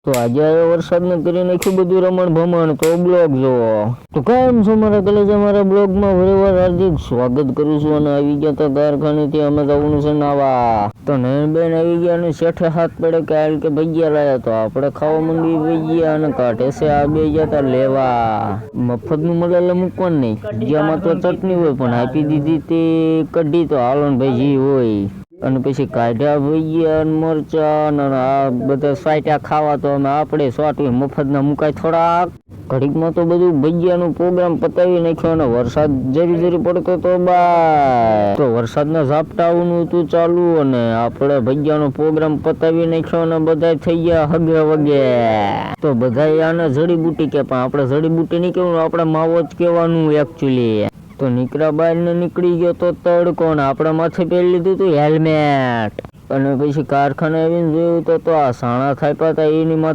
તો આજે આવ્યો વરસાદને કરી નાખ્યું બધું રમણ ભમણ. તો બ્લોગ જોવો. તો કેમ છો મારા કલેજા, મારા બ્લોગમાં ફરીવાર હાર્દિક સ્વાગત કરું છું. અને આવી ગયા તો કારખાનેથી અમે જવાનું છે નાવા. તો નયનબેન આવી ગયા અને શેઠે હાથ પડે કે હાલ કે ભજીયા લાયા. તો આપણે ખાવા મંડી ભજીયા અને કાઢે છે આ બે ગયા તા લેવા. મફતનું મલાલે મૂકવાનું નહીં, ભજીયામાં તો ચટણી હોય પણ આપી દીધી તે કઢી. તો હાલો ને ભાઈ જી હોય. અને પછી કાઢ્યા ભજીયા મરચા અને આ બધા સાઈટા ખાવા. તો અમે આપણે સ્વાટવી મફતના મુકાય થોડાક ઘડીકમાં. તો બધું ભજીયાનું પ્રોગ્રામ પતાવી નાખ્યો. અને વરસાદ જરી જરી પડતો તો બાય. તો વરસાદના ઝાપટાઓનું હતું ચાલુ અને આપણે ભજીયાનો પ્રોગ્રામ પતાવી નાખ્યો. અને બધા થઈ ગયા હગે વગે. તો બધા આને જડીબુટી કે પણ આપણે જડીબુટી નહીં કહેવાનું, આપણે માવો જ કહેવાનું એકચ્યુઅલી. તો નીકળ્યા બહાર ને નીકળી ગયો તો તડકો ને આપણે માથે પહેરી લીધું હતું હેલ્મેટ. અને પછી કારખાને આવીને જોયું તો આ સાણા થાપ્યા હતા એની માથે